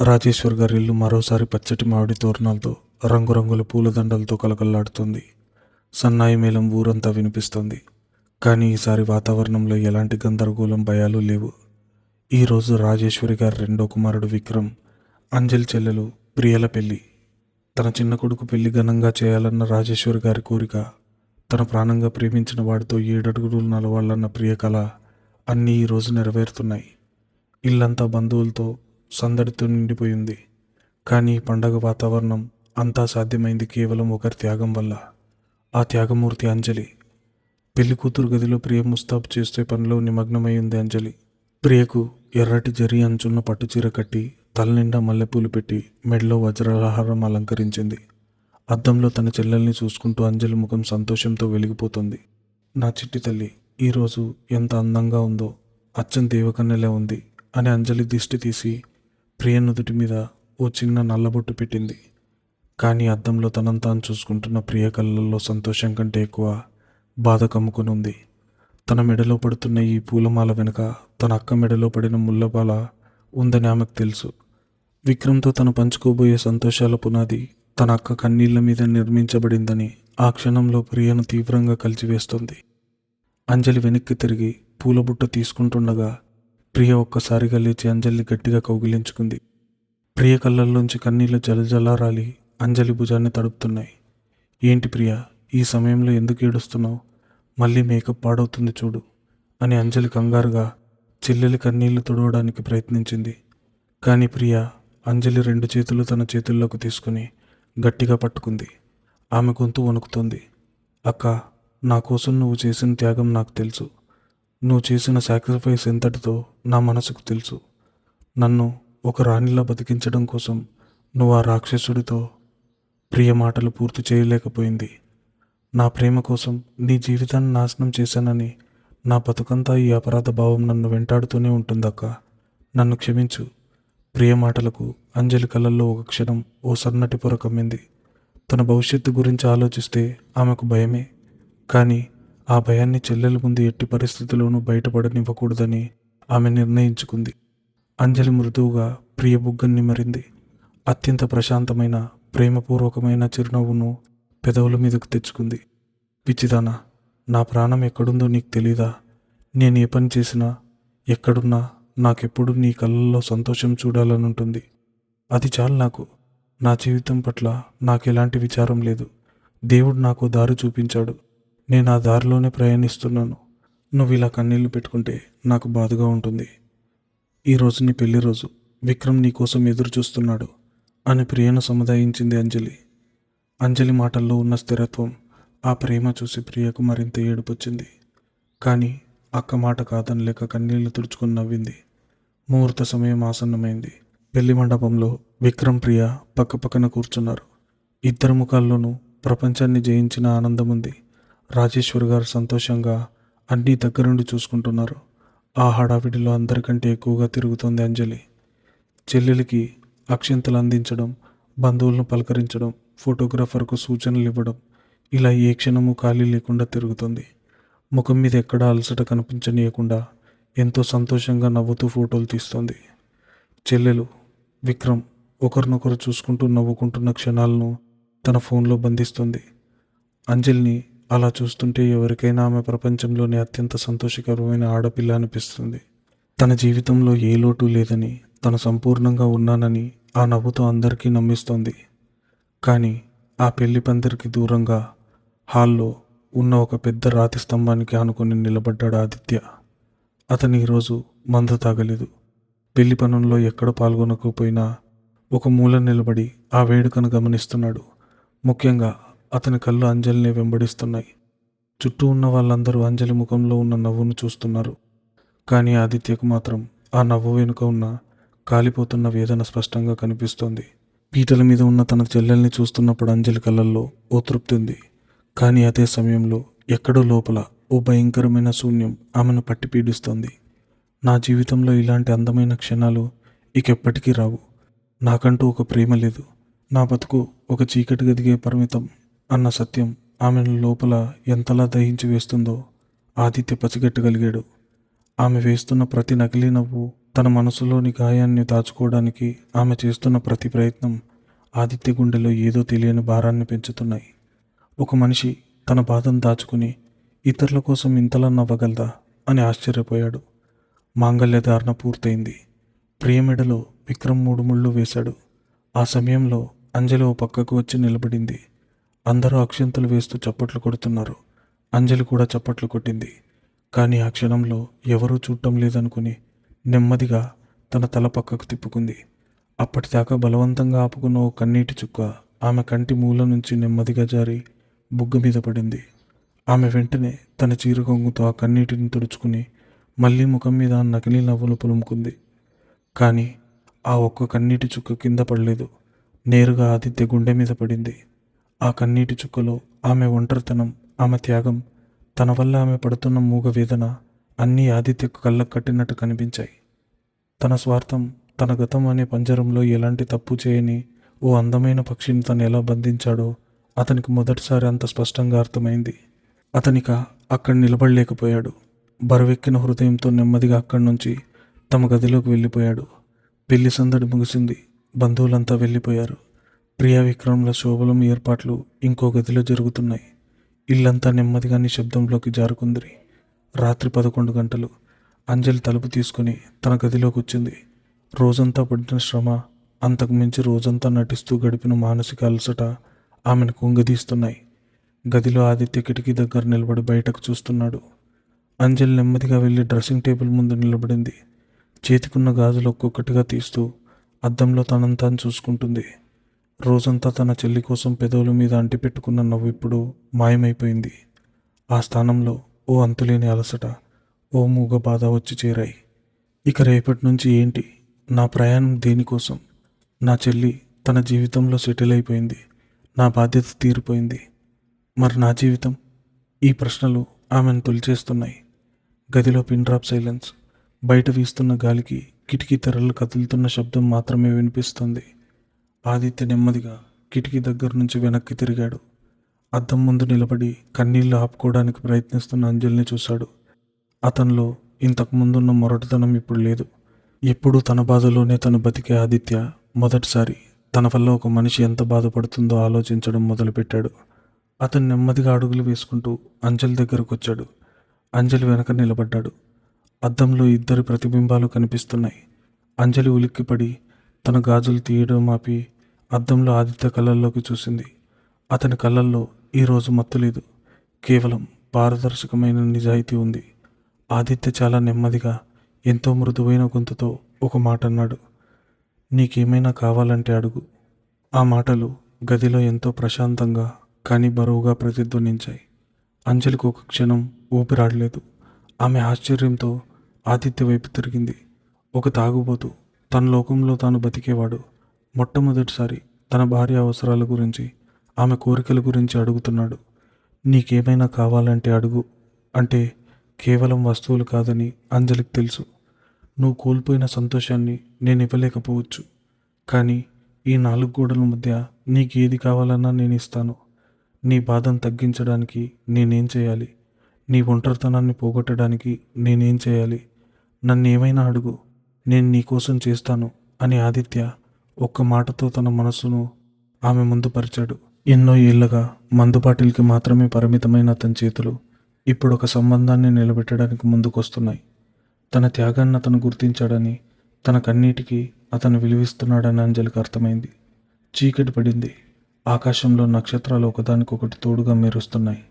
రాజేశ్వర్ గారి ఇల్లు మరోసారి పచ్చటి మామిడి తోరణాలతో, రంగురంగుల పూలదండలతో కలకల్లాడుతుంది. సన్నాయి మేళం ఊరంతా వినిపిస్తోంది. కానీ ఈసారి వాతావరణంలో ఎలాంటి గందరగోళం, భయాలు లేవు. ఈరోజు రాజేశ్వరి గారి రెండో కుమారుడు విక్రమ్, అంజలి చెల్లెలు ప్రియల పెళ్లి. తన చిన్న కొడుకు పెళ్లి ఘనంగా చేయాలన్న రాజేశ్వరి గారి కోరిక, తన ప్రాణంగా ప్రేమించిన వాడితో 7 అడుగులు నడవాలన్న ప్రియ కళ అన్నీ ఈరోజు నెరవేరుతున్నాయి. ఇల్లంతా బంధువులతో, సందడితో నిండిపోయింది. కానీ ఈ పండగ వాతావరణం అంతా సాధ్యమైంది కేవలం ఒకరి త్యాగం వల్ల. ఆ త్యాగమూర్తి అంజలి. పెళ్లి కూతురు గదిలో ప్రియ ముస్తాబు చేసే పనిలో నిమగ్నమై ఉంది అంజలి. ప్రియకు ఎర్రటి జరి అంచున్న పట్టుచీర కట్టి, తలనిండా మల్లెపూలు పెట్టి, మెడలో వజ్రాలహారం అలంకరించింది. అద్దంలో తన చెల్లెల్ని చూసుకుంటూ అంజలి ముఖం సంతోషంతో వెలిగిపోతుంది. నా చిట్టి తల్లి ఈరోజు ఎంత అందంగా ఉందో, అచ్చం దేవకన్యలా ఉంది అని అంజలి దిష్టి తీసి ప్రియ నుదుటి మీద ఓ చిన్న నల్లబొట్టు పెట్టింది. కానీ అద్దంలో తనను తాను చూసుకుంటున్న ప్రియ కళ్ళల్లో సంతోషం కంటే ఎక్కువ బాధ కమ్ముకొని ఉంది. తన మెడలో పడుతున్న ఈ పూలమాల వెనుక తన అక్క మెడలో పడిన ముళ్ళబాల ఉందని ఆమెకు తెలుసు. విక్రమ్తో తను పంచుకోబోయే సంతోషాల పునాది తన అక్క కన్నీళ్ల మీద నిర్మించబడిందని ఆ క్షణంలో ప్రియను తీవ్రంగా కలిచివేస్తుంది. అంజలి వెనక్కి తిరిగి పూలబుట్ట తీసుకుంటుండగా ప్రియ ఒక్కసారిగా లేచి అంజలిని గట్టిగా కౌగిలించుకుంది. ప్రియ కళ్ళల్లోంచి కన్నీళ్లు జలజలారాలి అంజలి భుజాన్ని తడుపుతున్నాయి. ఏంటి ప్రియ, ఈ సమయంలో ఎందుకు ఏడుస్తున్నావు? మళ్ళీ మేకప్ పాడవుతుంది చూడు అని అంజలి కంగారుగా చెల్లెలి కన్నీళ్లు తుడవడానికి ప్రయత్నించింది. కానీ ప్రియ అంజలి 2 చేతులు తన చేతుల్లోకి తీసుకుని గట్టిగా పట్టుకుంది. ఆమె గొంతు వణుకుతోంది. అక్క, నా కోసం నువ్వు చేసిన త్యాగం నాకు తెలుసు. నువ్వు చేసిన సాక్రిఫైస్ ఎంతటితో నా మనసుకు తెలుసు. నన్ను ఒక రాణిలా బతికించడం కోసం నువ్వు ఆ రాక్షసుడితో. ప్రియ మాటలు పూర్తి చేయలేకపోయింది. నా ప్రేమ కోసం నీ జీవితాన్ని నాశనం చేశానని నా బతుకంతా ఈ అపరాధ భావం నన్ను వెంటాడుతూనే ఉంటుందక్క. నన్ను క్షమించు. ప్రియ మాటలకు అంజలి కళ్ళల్లో ఒక క్షణం ఓ సన్నటి పొర కమ్మింది. తన భవిష్యత్తు గురించి ఆలోచిస్తే ఆమెకు భయమే. కానీ ఆ భయాన్ని చెల్లెల ముందు ఎట్టి పరిస్థితుల్లోనూ బయటపడనివ్వకూడదని ఆమె నిర్ణయించుకుంది. అంజలి మృదువుగా ప్రియ బుగ్గని నిమిరింది. అత్యంత ప్రశాంతమైన, ప్రేమపూర్వకమైన చిరునవ్వును పెదవుల మీదకు తెచ్చుకుంది. పిచ్చిదానా, నా ప్రాణం ఎక్కడుందో నీకు తెలీదా? నేను ఏ పని చేసినా, ఎక్కడున్నా నాకెప్పుడు నీ కళ్ళల్లో సంతోషం చూడాలనుంటుంది. అది చాలు నాకు. నా జీవితం పట్ల నాకెలాంటి విచారం లేదు. దేవుడు నాకు దారి చూపించాడు. నేను ఆ దారిలోనే ప్రయాణిస్తున్నాను. నువ్వు ఇలా కన్నీళ్లు పెట్టుకుంటే నాకు బాధగా ఉంటుంది. ఈరోజు నీ పెళ్లి రోజు. విక్రమ్ నీ కోసం ఎదురు చూస్తున్నాడు అని ప్రియను సముదాయించింది అంజలి. అంజలి మాటల్లో ఉన్న స్థిరత్వం, ఆ ప్రేమ చూసి ప్రియకు మరింత ఏడుపొచ్చింది. కానీ అక్క మాట కాదనలేక కన్నీళ్లు తుడుచుకుని నవ్వింది. ముహూర్త సమయం ఆసన్నమైంది. పెళ్లి మండపంలో విక్రమ్, ప్రియ పక్కపక్కన కూర్చున్నారు. ఇద్దరు ముఖాల్లోనూ ప్రపంచాన్ని జయించిన ఆనందం ఉంది. రాజేశ్వర్ గారు సంతోషంగా అన్నీ దగ్గరుండి చూసుకుంటున్నారు. ఆ హడావిడిలో అందరికంటే ఎక్కువగా తిరుగుతోంది అంజలి. చెల్లెలికి అక్షింతలు అందించడం, బంధువులను పలకరించడం, ఫోటోగ్రాఫర్కు సూచనలు ఇవ్వడం, ఇలా ఏ క్షణము ఖాళీ లేకుండా తిరుగుతుంది. ముఖం మీద ఎక్కడా అలసట కనిపించనీయకుండా ఎంతో సంతోషంగా నవ్వుతూ ఫోటోలు తీస్తోంది. చెల్లెలు, విక్రమ్ ఒకరినొకరు చూసుకుంటూ నవ్వుకుంటున్న క్షణాలను తన ఫోన్లో బంధిస్తుంది. అంజలిని అలా చూస్తుంటే ఎవరికైనా ఆమె ప్రపంచంలోనే అత్యంత సంతోషకరమైన ఆడపిల్ల అనిపిస్తుంది. తన జీవితంలో ఏ లోటు లేదని, తను సంపూర్ణంగా ఉన్నానని ఆ నవ్వుతో అందరికీ నమ్మిస్తోంది. కానీ ఆ పెళ్లి పందిరికి దూరంగా హాల్లో ఉన్న ఒక పెద్ద రాతి స్తంభానికి ఆనుకొని నిలబడ్డాడు ఆదిత్య. అతను ఈరోజు మందు తాగలేదు. పెళ్లి పనుల్లో ఎక్కడ పాల్గొనకపోయినా ఒక మూల నిలబడి ఆ వేడుకను గమనిస్తున్నాడు. ముఖ్యంగా అతని కళ్ళు అంజలిని వెంబడిస్తున్నాయి. చుట్టూ ఉన్న వాళ్ళందరూ అంజలి ముఖంలో ఉన్న నవ్వును చూస్తున్నారు. కానీ ఆదిత్యకు మాత్రం ఆ నవ్వు వెనుక ఉన్న కాలిపోతున్న వేదన స్పష్టంగా కనిపిస్తోంది. పీటల మీద ఉన్న తన చెల్లెల్ని చూస్తున్నప్పుడు అంజలి కళ్ళల్లో ఓ తృప్తి ఉంది. కానీ అదే సమయంలో ఎక్కడో లోపల ఓ భయంకరమైన శూన్యం ఆమెను పట్టి పీడిస్తోంది. నా జీవితంలో ఇలాంటి అందమైన క్షణాలు ఇకెప్పటికీ రావు. నాకంటూ ఒక ప్రేమ లేదు. నా బతుకు ఒక చీకటి గదిగే పరిమితం అన్న సత్యం ఆమెను లోపల ఎంతలా దహించి వేస్తుందో ఆదిత్య పసిగట్టగలిగాడు. ఆమె వేస్తున్న ప్రతి నకిలీ నవ్వు, తన మనసులోని గాయాన్ని దాచుకోవడానికి ఆమె చేస్తున్న ప్రతి ప్రయత్నం ఆదిత్య గుండెలో ఏదో తెలియని భారాన్ని పెంచుతున్నాయి. ఒక మనిషి తన బాధను దాచుకుని ఇతరుల కోసం ఇంతలా నవ్వగలదా అని ఆశ్చర్యపోయాడు. మాంగల్యధారణ పూర్తయింది. ప్రియమెడలో విక్రమ్ 3 ముళ్ళు వేశాడు. ఆ సమయంలో అంజలి ఓ పక్కకు వచ్చి నిలబడింది. అందరూ అక్షింతలు వేస్తూ చప్పట్లు కొడుతున్నారు. అంజలి కూడా చప్పట్లు కొట్టింది. కానీ ఆ క్షణంలో ఎవరూ చూడటం లేదనుకుని నెమ్మదిగా తన తల పక్కకు తిప్పుకుంది. అప్పటిదాకా బలవంతంగా ఆపుకున్న ఓ కన్నీటి చుక్క ఆమె కంటి మూల నుంచి నెమ్మదిగా జారి బుగ్గ మీద పడింది. ఆమె వెంటనే తన చీర కొంగుతో ఆ కన్నీటిని తుడుచుకుని మళ్ళీ ముఖం మీద ఆ నకిలీ నవ్వులు పులుముకుంది. కానీ ఆ ఒక్క కన్నీటి చుక్క కింద పడలేదు. నేరుగా ఆదిత్య గుండె మీద పడింది. ఆ కన్నీటి చుక్కలో ఆమె ఒంటరితనం, ఆమె త్యాగం, తన వల్ల ఆమె పడుతున్న మూగ వేదన అన్నీ ఆదిత్యకు కళ్ళకు కట్టినట్టు కనిపించాయి. తన స్వార్థం, తన గతం అనే పంజరంలో ఎలాంటి తప్పు చేయని ఓ అందమైన పక్షిని తను ఎలా బంధించాడో అతనికి మొదటిసారి అంత స్పష్టంగా అర్థమైంది. అతనిక అక్కడ నిలబడలేకపోయాడు. బరువెక్కిన హృదయంతో నెమ్మదిగా అక్కడి నుంచి తమ గదిలోకి వెళ్ళిపోయాడు. పెళ్లి సందడి ముగిసింది. బంధువులంతా వెళ్ళిపోయారు. ప్రియా విక్రమ్ల శోభలం ఏర్పాట్లు ఇంకో గదిలో జరుగుతున్నాయి. ఇల్లంతా నెమ్మదిగా నిశ్శబ్దంలోకి జారుకుంది. రాత్రి 11 గంటలు. అంజలి తలుపు తీసుకుని తన గదిలోకి వచ్చింది. రోజంతా పడిన శ్రమ, అంతకు మించి రోజంతా నటిస్తూ గడిపిన మానసిక అలసట ఆమెను కుంగదీస్తున్నాయి. గదిలో ఆదిత్య కిటికీ దగ్గర నిలబడి బయటకు చూస్తున్నాడు. అంజలి నెమ్మదిగా వెళ్ళి డ్రెస్సింగ్ టేబుల్ ముందు నిలబడింది. చేతికున్న గాజులు ఒక్కొక్కటిగా తీస్తూ అద్దంలో తనను తాను చూసుకుంటుంది. రోజంతా తన చెల్లి కోసం పెదవుల మీద అంటిపెట్టుకున్న నవ్వు ఇప్పుడు మాయమైపోయింది. ఆ స్థానంలో ఓ అంతులేని అలసట, ఓ మూగ బాధ వచ్చి చేరాయి. ఇక రేపటి నుంచి ఏంటి? నా ప్రయాణం దేనికోసం? నా చెల్లి తన జీవితంలో సెటిల్ అయిపోయింది. నా బాధ్యత తీరిపోయింది. మరి నా జీవితం? ఈ ప్రశ్నలు ఆమెను తొలిచేస్తున్నాయి. గదిలో పిన్ డ్రాప్ సైలెన్స్. బయట వీస్తున్న గాలికి కిటికీ తెరలు కదులుతున్న శబ్దం మాత్రమే వినిపిస్తుంది. ఆదిత్య నెమ్మదిగా కిటికీ దగ్గర నుంచి వెనక్కి తిరిగాడు. అద్దం ముందు నిలబడి కన్నీళ్లు ఆపుకోవడానికి ప్రయత్నిస్తున్న అంజలిని చూశాడు. అతనిలో ఇంతకు ముందున్న మొరటుతనం ఇప్పుడు లేదు. ఎప్పుడూ తన బాధలోనే తను బతికే ఆదిత్య మొదటిసారి తన వల్ల ఒక మనిషి ఎంత బాధపడుతుందో ఆలోచించడం మొదలుపెట్టాడు. అతను నెమ్మదిగా అడుగులు వేసుకుంటూ అంజలి దగ్గరకు వచ్చాడు. అంజలి వెనక నిలబడ్డాడు. అద్దంలో ఇద్దరి ప్రతిబింబాలు కనిపిస్తున్నాయి. అంజలి ఉలిక్కిపడి తన గాజులు తీయడం ఆపి అద్దంలో ఆదిత్య కళ్ళల్లోకి చూసింది. అతని కళ్ళల్లో ఈరోజు మత్తు లేదు, కేవలం పారదర్శకమైన నిజాయితీ ఉంది. ఆదిత్య చాలా నెమ్మదిగా, ఎంతో మృదువైన గొంతుతో ఒక మాట అన్నాడు. నీకేమైనా కావాలంటే అడుగు. ఆ మాటలు గదిలో ఎంతో ప్రశాంతంగా కానీ బరువుగా ప్రతిధ్వనించాయి. అంజలికి ఒక క్షణం ఊపిరాడలేదు. ఆమె ఆశ్చర్యంతో ఆదిత్య వైపు తిరిగింది. ఒక తాగుబోతు తన లోకంలో తాను బతికేవాడు మొట్టమొదటిసారి తన భార్య అవసరాల గురించి, ఆమె కోరికల గురించి అడుగుతున్నాడు. నీకేమైనా కావాలంటే అడుగు అంటే కేవలం వస్తువులు కాదని అంజలికి తెలుసు. నువ్వు కోల్పోయిన సంతోషాన్ని నేను ఇవ్వలేకపోవచ్చు, కానీ ఈ 4 గోడల మధ్య నీకు ఏది కావాలన్నా నేను ఇస్తాను. నీ బాధను తగ్గించడానికి నేనేం చేయాలి? నీ ఒంటరితనాన్ని పోగొట్టడానికి నేనేం చేయాలి? నన్ను ఏమైనా అడుగు, నేను నీకోసం చేస్తాను అని ఆదిత్య ఒక్క మాటతో తన మనసును ఆమె ముందు పరిచాడు. ఎన్నో ఏళ్లగా మందుబాటిల్కి మాత్రమే పరిమితమైన అతని చేతులు ఇప్పుడు ఒక సంబంధాన్ని నిలబెట్టడానికి ముందుకొస్తున్నాయి. తన త్యాగాన్ని అతను గుర్తించాడని, తన కన్నీటికి అతను విలువిస్తున్నాడని అంజలికి అర్థమైంది. చీకటి పడింది. ఆకాశంలో నక్షత్రాలు ఒకదానికొకటి తోడుగా మెరుస్తున్నాయి.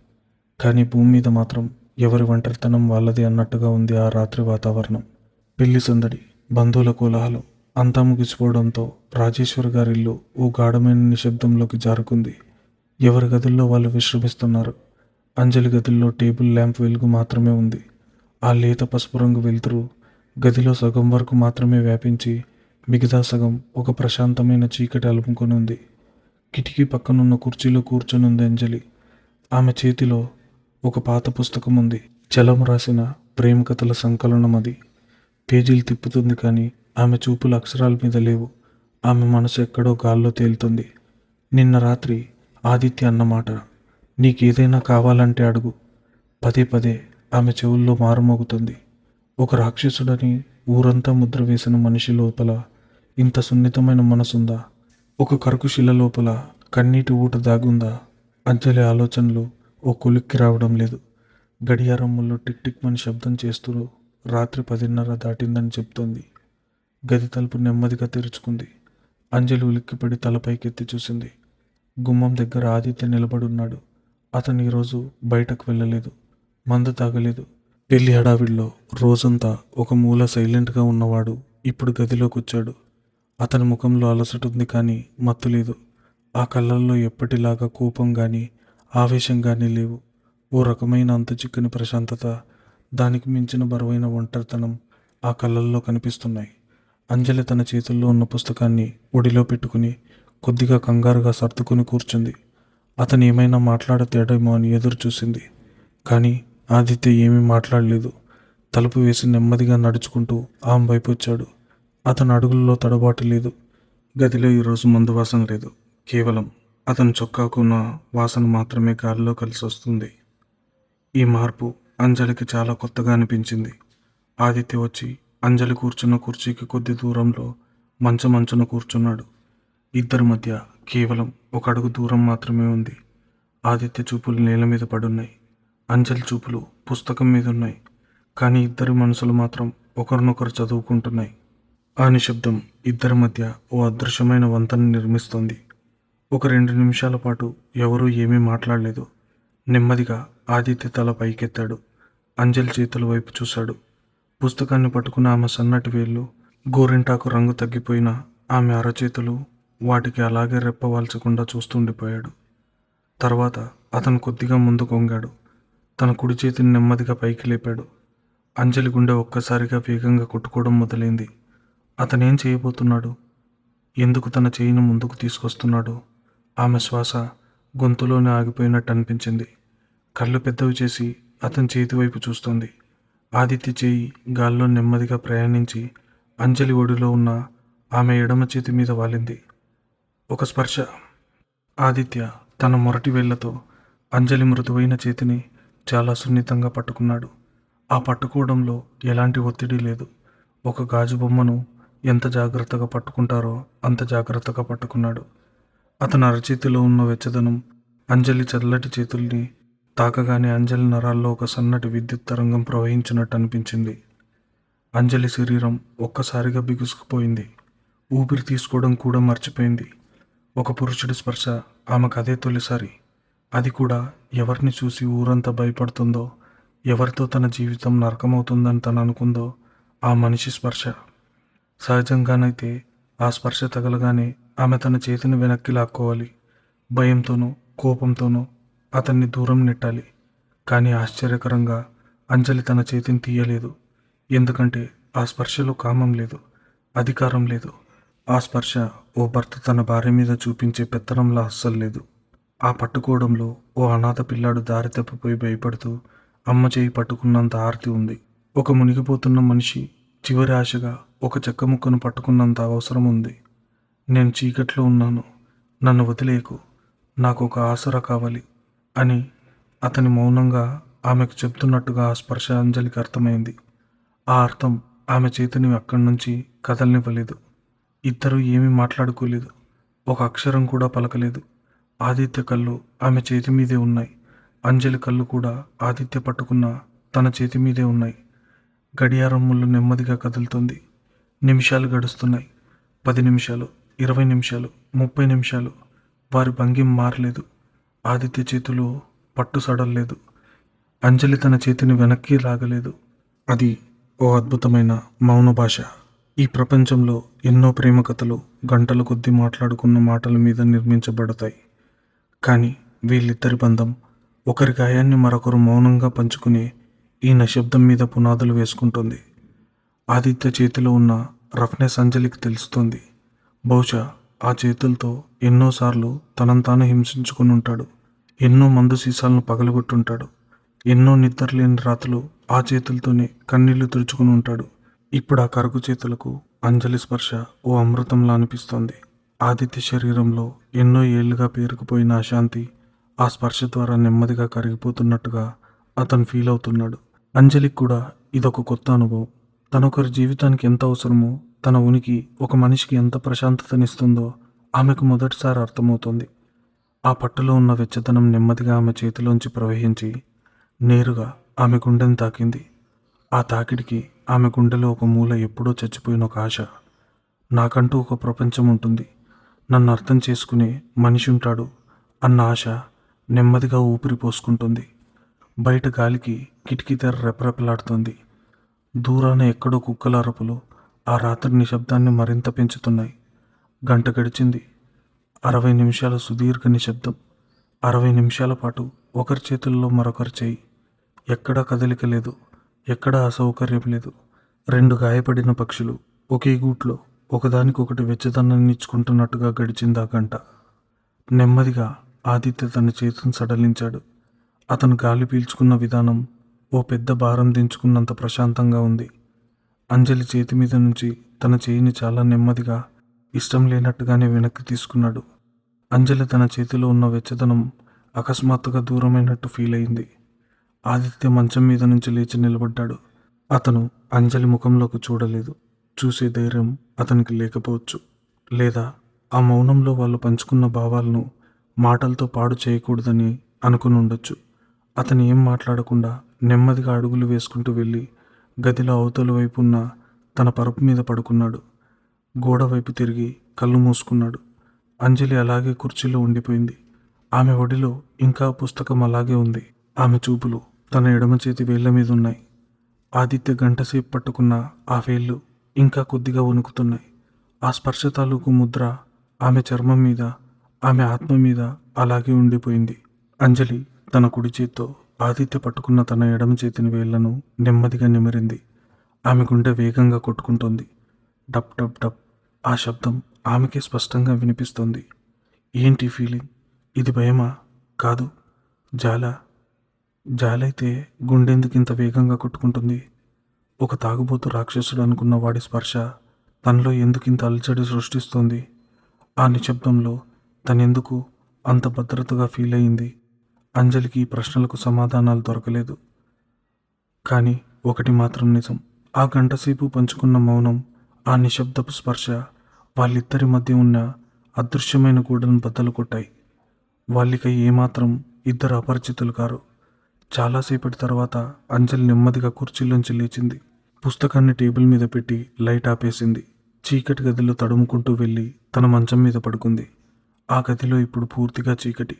కానీ భూమి మీద మాత్రం ఎవరి ఒంటరితనం వాళ్ళది అన్నట్టుగా ఉంది ఆ రాత్రి వాతావరణం. పెళ్లి సందడి, బంధువుల కోలాహలం అంతా ముగిసిపోవడంతో రాజేశ్వర్ గారి ఇల్లు ఓ గాఢమైన నిశ్శబ్దంలోకి జారుకుంది. ఎవరి గదుల్లో వాళ్ళు విశ్రమిస్తున్నారు. అంజలి గదుల్లో టేబుల్ ల్యాంప్ వెలుగు మాత్రమే ఉంది. ఆ లేత పసుపు రంగు వెలుతురు గదిలో సగం వరకు మాత్రమే వ్యాపించి మిగతా సగం ఒక ప్రశాంతమైన చీకటి అలుముకొని ఉంది. కిటికీ పక్కనున్న కుర్చీలో కూర్చొనుంది అంజలి. ఆమె చేతిలో ఒక పాత పుస్తకం ఉంది. చలం రాసిన ప్రేమ కథల సంకలనం అది. పేజీలు తిప్పుతుంది కానీ ఆమె చూపులు అక్షరాల మీద లేవు. ఆమె మనసు ఎక్కడో గాల్లో తేలుతుంది. నిన్న రాత్రి ఆదిత్య అన్నమాట, నీకేదైనా కావాలంటే అడుగు, పదే పదే ఆమె చెవుల్లో మారుమోగుతుంది. ఒక రాక్షసుడని ఊరంతా ముద్ర వేసిన మనిషి లోపల ఇంత సున్నితమైన మనసుందా? ఒక కరుకుశిల లోపల కన్నీటి ఊట దాగుందా? అంజలి ఆలోచనలు ఓ కొలిక్కి రావడం లేదు. గడియారం ముళ్ళు టిక్ టిక్ మని శబ్దం చేస్తూ రాత్రి 10:30 దాటిందని చెప్తోంది. గది తలుపు నెమ్మదిగా తెరుచుకుంది. అంజలి ఉలిక్కిపడి తల పైకెత్తి చూసింది. గుమ్మం దగ్గర ఆదిత్య నిలబడున్నాడు. అతను ఈరోజు బయటకు వెళ్ళలేదు, మందు తాగలేదు. పెళ్లి హడావిడిలో రోజంతా ఒక మూల సైలెంట్గా ఉన్నవాడు ఇప్పుడు గదిలోకి వచ్చాడు. అతని ముఖంలో అలసట ఉంది, కానీ మత్తు లేదు. ఆ కళ్ళల్లో ఎప్పటిలాగా కోపం కానీ ఆవేశం కానీ లేవు. ఓ రకమైన అంతు చిక్కని ప్రశాంతత, దానికి మించిన బరువైన ఒంటరితనం ఆ కళ్ళల్లో కనిపిస్తున్నాయి. అంజలి తన చేతుల్లో ఉన్న పుస్తకాన్ని ఒడిలో పెట్టుకుని కొద్దిగా కంగారుగా సర్దుకుని కూర్చుంది. అతను ఏమైనా మాట్లాడతాడేమో అని ఎదురు చూసింది, కానీ ఆదిత్య ఏమీ మాట్లాడలేదు. తలుపు వేసి నెమ్మదిగా నడుచుకుంటూ ఆమె వైపు వచ్చాడు. అతని అడుగుల్లో తడబాటు లేదు. గదిలో ఈరోజు మందు వాసన లేదు. కేవలం అతని చొక్కాకున్న వాసన మాత్రమే గాలిలో కలిసి వస్తుంది. ఈ మార్పు అంజలికి చాలా కొత్తగా అనిపించింది. ఆదిత్య వచ్చి అంజలి కూర్చున్న కుర్చీకి కొద్ది దూరంలో మంచమంచున కూర్చున్నాడు. ఇద్దరి మధ్య కేవలం ఒక అడుగు దూరం మాత్రమే ఉంది. ఆదిత్య చూపులు నేల మీద పడున్నాయి. అంజలి చూపులు పుస్తకం మీద ఉన్నాయి. కానీ ఇద్దరి మనసులు మాత్రం ఒకరినొకరు చదువుకుంటున్నాయి. ఆ నిశ్శబ్దం ఇద్దరి మధ్య ఓ అదృశ్యమైన వంతెన నిర్మిస్తోంది. ఒక 2 నిమిషాల పాటు ఎవరూ ఏమీ మాట్లాడలేదు. నెమ్మదిగా ఆదిత్య తల పైకెత్తాడు. అంజలి చేతుల వైపు చూశాడు. పుస్తకాన్ని పట్టుకున్న ఆమె సన్నటి వేళ్ళు, గోరింటాకు రంగు తగ్గిపోయిన ఆమె అరచేతులు వాటికి అలాగే రెప్పవాల్చకుండా చూస్తుండిపోయాడు. తర్వాత అతను కొద్దిగా ముందుకు వంగాడు. తన కుడి చేతిని నెమ్మదిగా పైకి లేపాడు. అంజలి గుండె ఒక్కసారిగా వేగంగా కొట్టుకోవడం మొదలైంది. అతనేం చేయబోతున్నాడు? ఎందుకు తన చేయిని ముందుకు తీసుకొస్తున్నాడు? ఆమె శ్వాస గొంతులోనే ఆగిపోయినట్టు అనిపించింది. కళ్ళు పెద్దవి చేసి అతని చేతి వైపు చూస్తోంది. ఆదిత్య చేయి గాల్లో నెమ్మదిగా ప్రయాణించి అంజలి ఒడిలో ఉన్న ఆమె ఎడమ చేతి మీద వాలింది. ఒక స్పర్శ. ఆదిత్య తన మొరటి వేళ్లతో అంజలి మృదువైన చేతిని చాలా సున్నితంగా పట్టుకున్నాడు. ఆ పట్టుకోవడంలో ఎలాంటి ఒత్తిడి లేదు. ఒక గాజు బొమ్మను ఎంత జాగ్రత్తగా పట్టుకుంటారో అంత జాగ్రత్తగా పట్టుకున్నాడు. అతని అరచేతిలో ఉన్న వెచ్చదనం అంజలి చల్లటి చేతుల్ని తాకగానే అంజలి నరాల్లో ఒక సన్నటి విద్యుత్ తరంగం ప్రవహించినట్టు అనిపించింది. అంజలి శరీరం ఒక్కసారిగా బిగుసుకుపోయింది. ఊపిరి తీసుకోవడం కూడా మర్చిపోయింది. ఒక పురుషుడి స్పర్శ ఆమెకు అదే తొలిసారి. అది కూడా ఎవరిని చూసి ఊరంతా భయపడుతుందో, ఎవరితో తన జీవితం నరకమవుతుందని తను అనుకుందో ఆ మనిషి స్పర్శ. సహజంగానైతే ఆ స్పర్శ తగలగానే ఆమె తన చేతిని వెనక్కి లాక్కోవాలి. భయంతోనో కోపంతోనో అతన్ని దూరం నెట్టాలి. కానీ ఆశ్చర్యకరంగా అంజలి తన చేతిని తీయలేదు. ఎందుకంటే ఆ స్పర్శలో కామం లేదు, అధికారం లేదు. ఆ స్పర్శ ఓ భర్త తన భార్య మీద చూపించే పెత్తనంలా అస్సలు లేదు. ఆ పట్టుకోవడంలో ఓ అనాథ పిల్లాడు దారి తప్పిపోయి భయపడుతూ అమ్మ చేయి పట్టుకున్నంత ఆర్తి ఉంది. ఒక మునిగిపోతున్న మనిషి చివరి ఆశగా ఒక చెక్క ముక్కను పట్టుకున్నంత అవసరం ఉంది. నేను చీకట్లో ఉన్నాను, నన్ను వదిలేయకు, నాకు ఒక ఆసరా కావాలి అని అతని మౌనంగా ఆమెకు చెప్తున్నట్టుగా ఆ స్పర్శ అంజలికి అర్థమైంది. ఆ అర్థం ఆమె చేతిని అక్కడి నుంచి కదలనివ్వలేదు. ఇద్దరూ ఏమీ మాట్లాడుకోలేదు. ఒక అక్షరం కూడా పలకలేదు. ఆదిత్య కళ్ళు ఆమె చేతి మీదే ఉన్నాయి. అంజలి కళ్ళు కూడా ఆదిత్య పట్టుకున్న తన చేతి మీదే ఉన్నాయి. గడియారం ముళ్ళు నెమ్మదిగా కదులుతుంది. నిమిషాలు గడుస్తున్నాయి. 10 నిమిషాలు, 20 నిమిషాలు, 30 నిమిషాలు. వారి భంగిమ మారలేదు. ఆదిత్య చేతిలో పట్టు సడల్లేదు. అంజలి తన చేతిని వెనక్కి లాగలేదు. అది ఓ అద్భుతమైన మౌన భాష. ఈ ప్రపంచంలో ఎన్నో ప్రేమ కథలు గంటల కొద్దీ మాట్లాడుకున్న మాటల మీద నిర్మించబడతాయి. కానీ వీళ్ళిద్దరి బంధం ఒకరి గాయాన్ని మరొకరు మౌనంగా పంచుకునే ఈ నిశ్శబ్దం మీద పునాదులు వేసుకుంటుంది. ఆదిత్య చేతిలో ఉన్న రఫ్నెస్ అంజలికి తెలుస్తుంది. బహుశా ఆ చేతులతో ఎన్నోసార్లు తనను తాను హింసించుకుని ఉంటాడు. ఎన్నో మందు సీసాలను పగలగొట్టుంటాడు. ఎన్నో నిద్రలేని రాత్రులు ఆ చేతులతోనే కన్నీళ్లు తుడుచుకుని ఉంటాడు. ఇప్పుడు ఆ కరుకు చేతులకు అంజలి స్పర్శ ఓ అమృతంలా అనిపిస్తోంది. ఆదిత్య శరీరంలో ఎన్నో ఏళ్లుగా పేరుకుపోయిన అశాంతి ఆ స్పర్శ ద్వారా నెమ్మదిగా కరిగిపోతున్నట్టుగా అతను ఫీల్ అవుతున్నాడు. అంజలికి కూడా ఇదొక కొత్త అనుభవం. తనొకరి జీవితానికి ఎంత అవసరమో, తన ఉనికి ఒక మనిషికి ఎంత ప్రశాంతతనిస్తుందో ఆమెకు మొదటిసారి అర్థమవుతోంది. ఆ పట్టులో ఉన్న వెచ్చదనం నెమ్మదిగా ఆమె చేతిలోంచి ప్రవహించి నేరుగా ఆమె గుండెని తాకింది. ఆ తాకిడికి ఆమె గుండెలో ఒక మూల ఎప్పుడో చచ్చిపోయిన ఒక ఆశ, నాకంటూ ఒక ప్రపంచం ఉంటుంది, నన్ను అర్థం చేసుకునే మనిషి ఉంటాడు అన్న ఆశ నెమ్మదిగా ఊపిరి పోసుకుంటుంది. బయట గాలికి కిటికీ తెర రెపరెపలాడుతోంది. దూరాన ఎక్కడో కుక్కల అరుపులు ఆ రాత్రి నిశ్శబ్దాన్ని మరింత పెంచుతున్నాయి. గంట గడిచింది. 60 నిమిషాల సుదీర్ఘ నిశ్శబ్దం. 60 నిమిషాల పాటు ఒకరి చేతుల్లో మరొకరి చేయి. ఎక్కడా కదలిక లేదు, ఎక్కడా అసౌకర్యం లేదు. రెండు గాయపడిన పక్షులు ఒకే గూట్లో ఒకదానికొకటి వెచ్చదనాన్ని ఇచ్చుకుంటున్నట్టుగా గడిచింది ఆ గంట. నెమ్మదిగా ఆదిత్య తన చేతిని సడలించాడు. అతను గాలి పీల్చుకున్న విధానం ఓ పెద్ద భారం దించుకున్నంత ప్రశాంతంగా ఉంది. అంజలి చేతి మీద నుంచి తన చేయిని చాలా నెమ్మదిగా, ఇష్టం లేనట్టుగానే వెనక్కి తీసుకున్నాడు. అంజలి తన చేతిలో ఉన్న వెచ్చదనం అకస్మాత్తుగా దూరమైనట్టు ఫీల్ అయింది. ఆదిత్య మంచం మీద నుంచి లేచి నిలబడ్డాడు. అతను అంజలి ముఖంలోకి చూడలేదు. చూసే ధైర్యం అతనికి లేకపోవచ్చు, లేదా ఆ మౌనంలో వాళ్ళు పంచుకున్న భావాలను మాటలతో పాడు చేయకూడదని అనుకుని ఉండొచ్చు. అతను ఏం మాట్లాడకుండా నెమ్మదిగా అడుగులు వేసుకుంటూ వెళ్ళి గదిలో అవతల వైపు ఉన్న తన పరుపు మీద పడుకున్నాడు. గోడ వైపు తిరిగి కళ్ళు మూసుకున్నాడు. అంజలి అలాగే కుర్చీలో ఉండిపోయింది. ఆమె ఒడిలో ఇంకా పుస్తకం అలాగే ఉంది. ఆమె చూపులు తన ఎడమ చేతి వేళ్ల మీద ఉన్నాయి. ఆదిత్య గంటసేపు పట్టుకున్న ఆ వేళ్ళు ఇంకా కొద్దిగా వణుకుతున్నాయి. ఆ స్పర్శ తాలూకు ముద్ర ఆమె చర్మం మీద, ఆమె ఆత్మ మీద అలాగే ఉండిపోయింది. అంజలి తన కుడి చేత్తో ఆదిత్య పట్టుకున్న తన ఎడమ చేతిని వేళ్లను నెమ్మదిగా నిమిరింది. ఆమె గుండె వేగంగా కొట్టుకుంటోంది. డప్ డప్ డప్. ఆ శబ్దం ఆమెకే స్పష్టంగా వినిపిస్తోంది. ఏంటి ఫీలింగ్? ఇది భయమా? కాదు. జాలా? జాలైతే గుండెందుకు ఇంత వేగంగా కొట్టుకుంటుంది? ఒక తాగుబోతు రాక్షసుడు అనుకున్న వాడి స్పర్శ తనలో ఎందుకు ఇంత అలజడి సృష్టిస్తోంది? ఆ నిశ్శబ్దంలో తనెందుకు అంత భద్రతగా ఫీల్ అయింది? అంజలికి ఈ ప్రశ్నలకు సమాధానాలు దొరకలేదు. కానీ ఒకటి మాత్రం నిజం. ఆ గంటసేపు పంచుకున్న మౌనం, ఆ నిశ్శబ్దపు స్పర్శ వాళ్ళిద్దరి మధ్య ఉన్న అదృశ్యమైన గూడను బద్దలు కొట్టాయి. వాళ్ళిక ఏమాత్రం ఇద్దరు అపరిచితులు కారు. చాలాసేపటి తర్వాత అంజలి నెమ్మదిగా కుర్చీలోంచి లేచింది. పుస్తకాన్ని టేబుల్ మీద పెట్టి లైట్ ఆపేసింది. చీకటి గదిలో తడుముకుంటూ వెళ్ళి తన మంచం మీద పడుకుంది. ఆ గదిలో ఇప్పుడు పూర్తిగా చీకటి.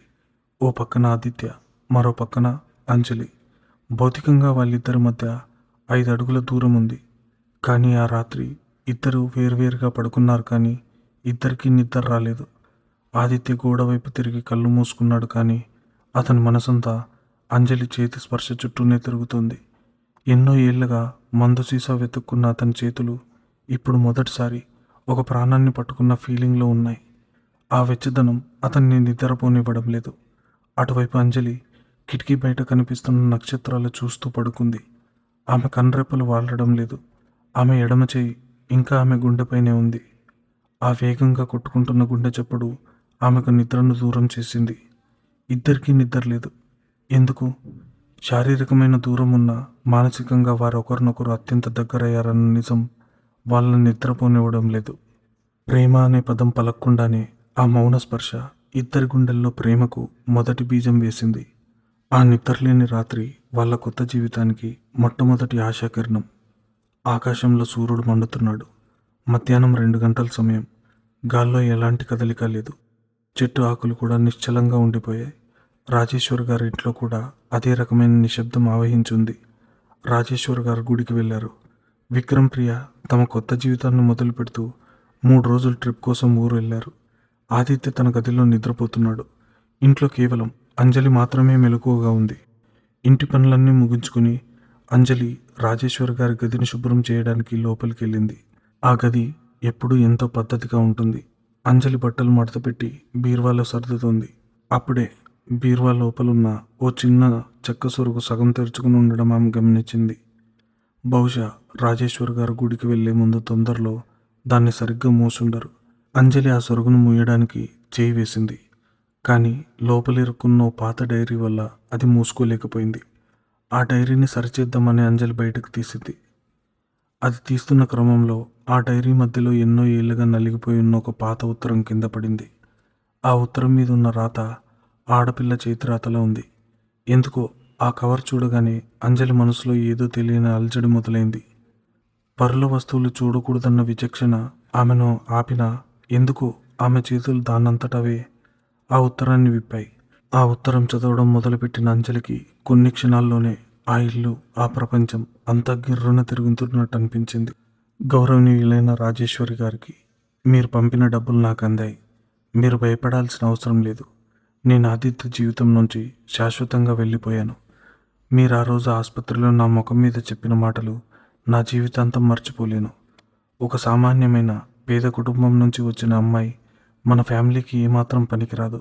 ఓ పక్కన ఆదిత్య, మరో పక్కన అంజలి. భౌతికంగా వాళ్ళిద్దరి మధ్య 5 అడుగుల దూరం ఉంది. కానీ ఆ రాత్రి ఇద్దరు వేర్వేరుగా పడుకున్నారు. కానీ ఇద్దరికీ నిద్ర రాలేదు. ఆదిత్య గోడ వైపు తిరిగి కళ్ళు మూసుకున్నాడు. కానీ అతని మనసంతా అంజలి చేతి స్పర్శ చుట్టూనే తిరుగుతోంది. ఎన్నో ఏళ్లుగా మందు సీసా వెతుక్కున్న అతని చేతులు ఇప్పుడు మొదటిసారి ఒక ప్రాణాన్ని పట్టుకున్న ఫీలింగ్లో ఉన్నాయి. ఆ వెచ్చదనం అతన్ని నిద్రపోనివ్వడం లేదు. అటువైపు అంజలి కిటికీ బయట కనిపిస్తున్న నక్షత్రాలు చూస్తూ పడుకుంది. ఆమె కనురెప్పలు వాలడం లేదు. ఆమె ఎడమ చేయి ఇంకా ఆమె గుండెపైనే ఉంది. ఆ వేగంగా కొట్టుకుంటున్న గుండె చప్పుడు ఆమెకు నిద్రను దూరం చేసింది. ఇద్దరికీ నిద్ర లేదు. ఎందుకు? శారీరకమైన దూరం ఉన్న మానసికంగా వారు ఒకరినొకరు అత్యంత దగ్గరయ్యారన్న నిజం వాళ్ళని నిద్రపోనివ్వడం లేదు. ప్రేమ అనే పదం పలక్కుండానే ఆ మౌన స్పర్శ ఇద్దరి గుండెల్లో ప్రేమకు మొదటి బీజం వేసింది. ఆ నిద్రలేని రాత్రి వాళ్ళ కొత్త జీవితానికి మొట్టమొదటి ఆశాకిరణం. ఆకాశంలో సూర్యుడు మండుతున్నాడు. మధ్యాహ్నం 2 గంటల సమయం. గాల్లో ఎలాంటి కదలిక లేదు. చెట్టు ఆకులు కూడా నిశ్చలంగా ఉండిపోయాయి. రాజేశ్వర్ గారి ఇంట్లో కూడా అదే రకమైన నిశ్శబ్దం ఆవహించింది. రాజేశ్వర్ గారు గుడికి వెళ్ళారు. విక్రమ్ ప్రియ తమ కొత్త జీవితాన్ని మొదలు పెడుతూ 3 రోజుల ట్రిప్ కోసం ఊరు వెళ్ళారు. ఆదిత్య తన గదిలో నిద్రపోతున్నాడు. ఇంట్లో కేవలం అంజలి మాత్రమే మెలకువగా ఉంది. ఇంటి పనులన్నీ ముగించుకుని అంజలి రాజేశ్వర్ గారి గదిని శుభ్రం చేయడానికి లోపలికి వెళ్ళింది. ఆ గది ఎప్పుడూ ఎంతో పద్ధతిగా ఉంటుంది. అంజలి బట్టలు మడతపెట్టి బీరువాలో సర్దుతోంది. అప్పుడే బీరువా లోపలున్న ఓ చిన్న చెక్క సొరుగు సగం తెరుచుకుని ఉండడం ఆమె గమనించింది. బహుశా రాజేశ్వర్ గారు గుడికి వెళ్లే ముందు తొందరలో దాన్ని సరిగ్గా మూసుండరు. అంజలి ఆ సొరుగును మూయడానికి చేయి వేసింది. కానీ లోపలిరుక్కున్న ఓ పాత డైరీ వల్ల అది మూసుకోలేకపోయింది. ఆ డైరీని సరిచేద్దామని అంజలి బయటకు తీసింది. అది తీస్తున్న క్రమంలో ఆ డైరీ మధ్యలో ఎన్నో ఏళ్లుగా నలిగిపోయి ఉన్న ఒక పాత ఉత్తరం కింద పడింది. ఆ ఉత్తరం మీద ఉన్న రాత ఆడపిల్ల చేతిరాతలా ఉంది. ఎందుకో ఆ కవర్ చూడగానే అంజలి మనసులో ఏదో తెలియని అలజడి మొదలైంది. పరుల వస్తువులు చూడకూడదన్న విచక్షణ ఆమెను ఆపినా ఎందుకో ఆమె చేతులు దానంతటవే ఆ ఉత్తరాన్ని విప్పాయి. ఆ ఉత్తరం చదవడం మొదలుపెట్టిన అంజలికి కొన్ని క్షణాల్లోనే ఆ ఇల్లు, ఆ ప్రపంచం అంతా గిర్రున తిరుగుతున్నట్టు అనిపించింది. గౌరవనీయులైన రాజేశ్వరి గారికి, మీరు పంపిన డబ్బులు నాకు అందాయి. మీరు భయపడాల్సిన అవసరం లేదు. నేను ఆదిత్య జీవితం నుంచి శాశ్వతంగా వెళ్ళిపోయాను. మీరు ఆ రోజు ఆసుపత్రిలో నా ముఖం మీద చెప్పిన మాటలు నా జీవితాంతం మర్చిపోలేను. ఒక సామాన్యమైన పేద కుటుంబం నుంచి వచ్చిన అమ్మాయి మన ఫ్యామిలీకి ఏమాత్రం పనికిరాదు.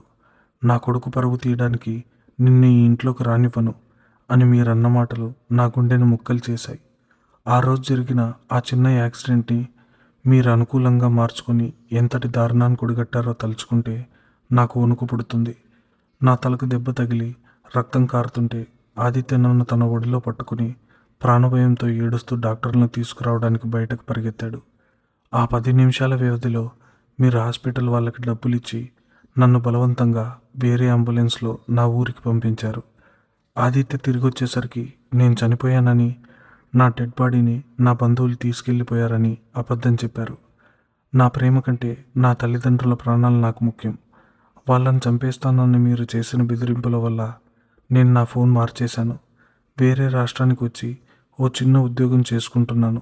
నా కొడుకు పరువు తీయడానికి నిన్ను ఈ ఇంట్లోకి రానివ్వను అని మీరన్న మాటలు నా గుండెను ముక్కలు చేశాయి. ఆ రోజు జరిగిన ఆ చిన్న యాక్సిడెంట్ని మీరు అనుకూలంగా మార్చుకొని ఎంతటి దారుణాన్ని కొడిగట్టారో తలుచుకుంటే నాకు వణుకు పుడుతుంది. నా తలకు దెబ్బ తగిలి రక్తం కారుతుంటే ఆదిత్య నన్ను తన ఒడిలో పట్టుకుని ప్రాణభయంతో ఏడుస్తూ డాక్టర్లను తీసుకురావడానికి బయటకు పరిగెత్తాడు. ఆ 10 నిమిషాల వ్యవధిలో మీరు హాస్పిటల్ వాళ్ళకి డబ్బులిచ్చి నన్ను బలవంతంగా వేరే అంబులెన్స్లో నా ఊరికి పంపించారు. ఆదిత్య తిరిగి వచ్చేసరికి నేను చనిపోయానని, నా డెడ్ బాడీని నా బంధువులు తీసుకెళ్ళిపోయారని అబద్ధం చెప్పారు. నా ప్రేమ కంటే నా తల్లిదండ్రుల ప్రాణాలు నాకు ముఖ్యం. వాళ్ళని చంపేస్తానని మీరు చేసిన బెదిరింపుల వల్ల నేను నా ఫోన్ మార్చేశాను. వేరే రాష్ట్రానికి వచ్చి ఓ చిన్న ఉద్యోగం చేసుకుంటున్నాను.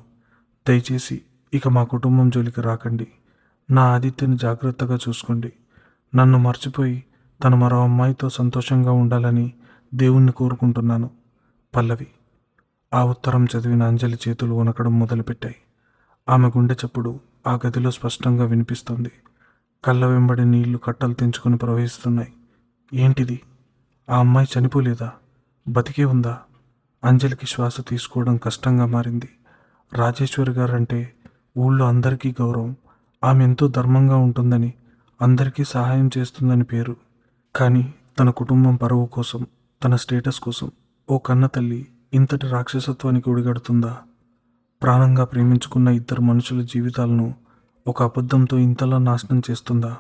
దయచేసి ఇక మా కుటుంబం జోలికి రాకండి. నా ఆదిత్యని జాగ్రత్తగా చూసుకోండి. నన్ను మర్చిపోయి తను మరో అమ్మాయితో సంతోషంగా ఉండాలని దేవుణ్ణి కోరుకుంటున్నాను. పల్లవి. ఆ ఉత్తరం చదివిన అంజలి చేతులు వణకడం మొదలుపెట్టాయి. ఆమె గుండె చప్పుడు ఆ గదిలో స్పష్టంగా వినిపిస్తోంది. కళ్ళ వెంబడి నీళ్లు కట్టలు తెంచుకొని ప్రవహిస్తున్నాయి. ఏంటిది? ఆ అమ్మాయి చనిపోలేదా? బతికే ఉందా? అంజలికి శ్వాస తీసుకోవడం కష్టంగా మారింది. రాజేశ్వరి గారంటే ఊళ్ళో అందరికీ గౌరవం. ఆమె ఎంతో ధర్మంగా ఉంటుందని, అందరికీ సహాయం చేస్తుందని పేరు. కానీ తన కుటుంబం పరువు కోసం, తన స్టేటస్ కోసం ఓ కన్న తల్లి ఇంతటి రాక్షసత్వానికి ఒడిగడుతుందా? ప్రాణంగా ప్రేమించుకున్న ఇద్దరు మనుషుల జీవితాలను ఒక అబద్ధంతో ఇంతలా నాశనం చేస్తుందా?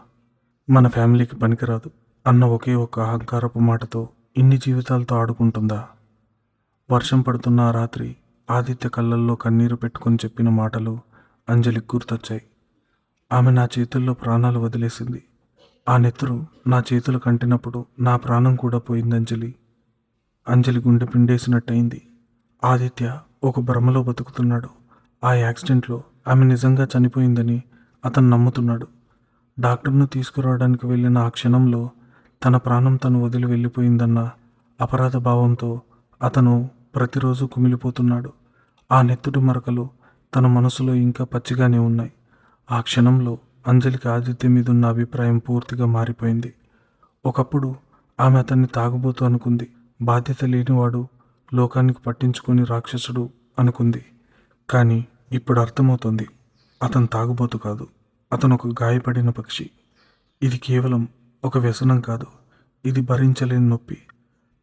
మన ఫ్యామిలీకి పనికిరాదు అన్న ఒకే ఒక అహంకారపు మాటతో ఇన్ని జీవితాలతో ఆడుకుంటుందా? వర్షం పడుతున్న ఆ రాత్రి ఆదిత్య కళ్ళల్లో కన్నీరు పెట్టుకొని చెప్పిన మాటలు అంజలికి గుర్తొచ్చాయి. ఆమె నా చేతుల్లో ప్రాణాలు వదిలేసింది. ఆ నెత్తురు నా చేతులు కంటినప్పుడు నా ప్రాణం కూడా పోయింది అంజలి. అంజలి గుండె పిండేసినట్టయింది. ఆదిత్య ఒక భ్రమలో బతుకుతున్నాడు. ఆ యాక్సిడెంట్లో ఆమె నిజంగా చనిపోయిందని అతను నమ్ముతున్నాడు. డాక్టర్ను తీసుకురావడానికి వెళ్ళిన ఆ క్షణంలో తన ప్రాణం తను వదిలి వెళ్ళిపోయిందన్న అపరాధ భావంతో అతను ప్రతిరోజు కుమిలిపోతున్నాడు. ఆ నెత్తుటి మరకలు తన మనసులో ఇంకా పచ్చిగానే ఉన్నాయి. ఆ క్షణంలో అంజలికి ఆదిత్య మీదున్న అభిప్రాయం పూర్తిగా మారిపోయింది. ఒకప్పుడు ఆమె అతన్ని తాగుబోతు అనుకుంది. బాధ్యత లేనివాడు, లోకానికి పట్టించుకొని రాక్షసుడు అనుకుంది. కానీ ఇప్పుడు అర్థమవుతుంది, అతను తాగుబోతు కాదు, అతను ఒక గాయపడిన పక్షి. ఇది కేవలం ఒక వ్యసనం కాదు, ఇది భరించలేని నొప్పి.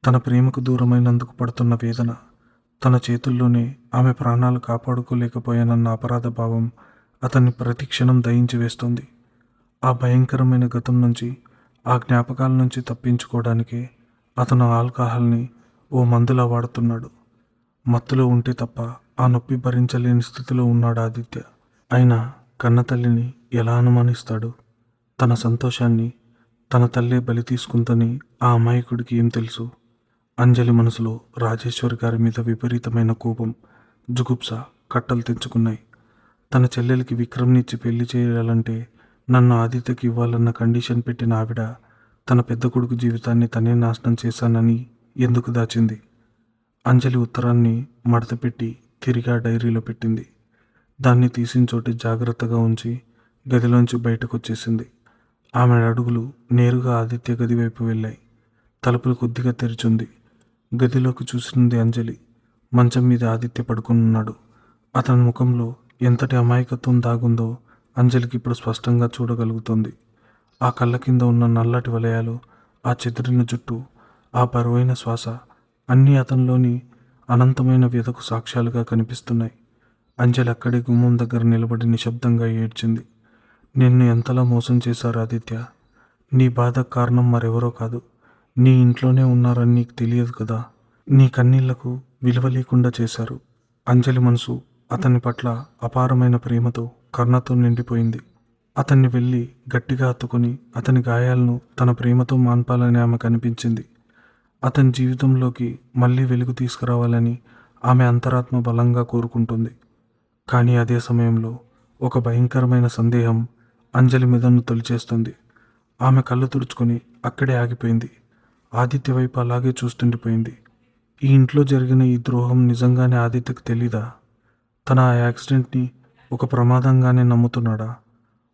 తన ప్రేమకు దూరమైనందుకు పడుతున్న వేదన. తన చేతుల్లోనే ఆమె ప్రాణాలు కాపాడుకోలేకపోయానన్న అపరాధ భావం అతన్ని ప్రతి క్షణం దయించి వేస్తుంది. ఆ భయంకరమైన గతం నుంచి, ఆ జ్ఞాపకాల నుంచి తప్పించుకోవడానికే అతను ఆల్కహాల్ని ఓ మందులా వాడుతున్నాడు. మత్తులో ఉంటే తప్ప ఆ నొప్పి భరించలేని స్థితిలో ఉన్నాడు ఆదిత్య. అయినా కన్నతల్లిని ఎలా అనుమానిస్తాడు? తన సంతోషాన్ని తన తల్లే బలి తీసుకుందని ఆ అమాయకుడికి ఏం తెలుసు? అంజలి మనసులో రాజేశ్వరి గారి మీద విపరీతమైన కోపం, జుగుప్స కట్టలు తెంచుకున్నాయి. తన చెల్లెలికి విక్రమ్నిచ్చి పెళ్లి చేయాలంటే నన్ను ఆదిత్యకి ఇవ్వాలన్న కండిషన్ పెట్టిన ఆవిడ తన పెద్ద కొడుకు జీవితాన్ని తనే నాశనం చేశానని ఎందుకు దాచింది? అంజలి ఉత్తరాన్ని మడతపెట్టి తిరిగి ఆ డైరీలో పెట్టింది. దాన్ని తీసిన చోటి జాగ్రత్తగా ఉంచి గదిలోంచి బయటకు వచ్చేసింది. ఆమె అడుగులు నేరుగా ఆదిత్య గది వైపు వెళ్ళాయి. తలుపులు కొద్దిగా తెరిచుంది. గదిలోకి చూసింది అంజలి. మంచం మీద ఆదిత్య పడుకున్నాడు. అతని ముఖంలో ఎంతటి అమాయకత్వం దాగుందో అంజలికి ఇప్పుడు స్పష్టంగా చూడగలుగుతోంది. ఆ కళ్ళ కింద ఉన్న నల్లటి వలయాలు, ఆ చెదిరిన జుట్టు, ఆ బరువైన శ్వాస అన్నీ అతనిలోని అనంతమైన వ్యధకు సాక్ష్యాలుగా కనిపిస్తున్నాయి. అంజలి అక్కడే గుమ్మం దగ్గర నిలబడి నిశ్శబ్దంగా ఏడ్చింది. నిన్ను ఎంతలా మోసం చేశారు ఆదిత్య. నీ బాధకు కారణం మరెవరో కాదు, నీ ఇంట్లోనే ఉన్నారని నీకు తెలియదు కదా. నీ కన్నీళ్లకు విలువ లేకుండా చేశారు. అంజలి మనసు అతని పట్ల అపారమైన ప్రేమతో, కరుణతో నిండిపోయింది. అతన్ని వెళ్ళి గట్టిగా హత్తుకుని అతని గాయాలను తన ప్రేమతో మాన్పాలని ఆమెకు అనిపించింది. అతని జీవితంలోకి మళ్ళీ వెలుగు తీసుకురావాలని ఆమె అంతరాత్మ బలంగా కోరుకుంటుంది. కానీ అదే సమయంలో ఒక భయంకరమైన సందేహం అంజలి మెదడును తొలిచేస్తుంది. ఆమె కళ్ళు తుడుచుకొని అక్కడే ఆగిపోయింది. ఆదిత్య వైపు అలాగే చూస్తుండిపోయింది. ఈ ఇంట్లో జరిగిన ఈ ద్రోహం నిజంగానే ఆదిత్యకు తెలీదా? తన ఆ యాక్సిడెంట్ని ఒక ప్రమాదంగానే నమ్ముతున్నాడా?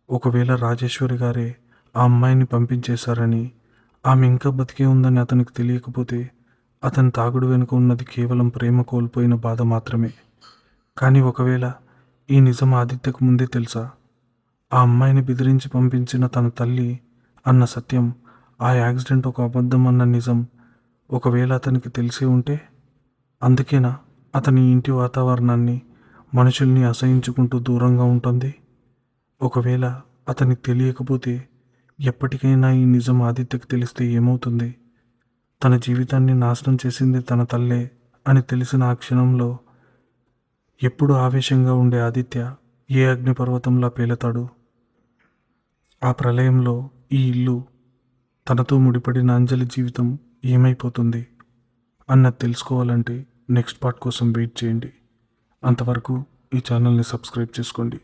ఒకవేళ రాజేశ్వరి గారే ఆ అమ్మాయిని పంపించేశారని, ఆమె ఇంకా బతికే ఉందని అతనికి తెలియకపోతే అతని తాగుడు వెనుక ఉన్నది కేవలం ప్రేమ కోల్పోయిన బాధ మాత్రమే. కానీ ఒకవేళ ఈ నిజం ఆదిత్యకు ముందే తెలుసా? ఆ అమ్మాయిని బెదిరించి పంపించిన తన తల్లి అన్న సత్యం, ఆ యాక్సిడెంట్ ఒక అబద్ధం అన్న నిజం ఒకవేళ అతనికి తెలిసి ఉంటే? అందుకేనా అతని ఇంటి వాతావరణాన్ని, మనుషుల్ని అసహించుకుంటూ దూరంగా ఉంటుంది? ఒకవేళ అతనికి తెలియకపోతే, ఎప్పటికైనా ఈ నిజం ఆదిత్యకు తెలిస్తే ఏమవుతుంది? తన జీవితాన్ని నాశనం చేసింది తన తల్లే అని తెలిసిన ఆ క్షణంలో ఎప్పుడు ఆవేశంగా ఉండే ఆదిత్య ఏ అగ్నిపర్వతంలా పేలుతాడు? ఆ ప్రళయంలో ఈ ఇల్లు, తనతో ముడిపడిన అంజలి జీవితం ఏమైపోతుంది అన్నది తెలుసుకోవాలంటే నెక్స్ట్ పార్ట్ కోసం వెయిట్ చేయండి. అంతవరకు ఈ ఛానల్ని సబ్స్క్రైబ్ చేసుకోండి.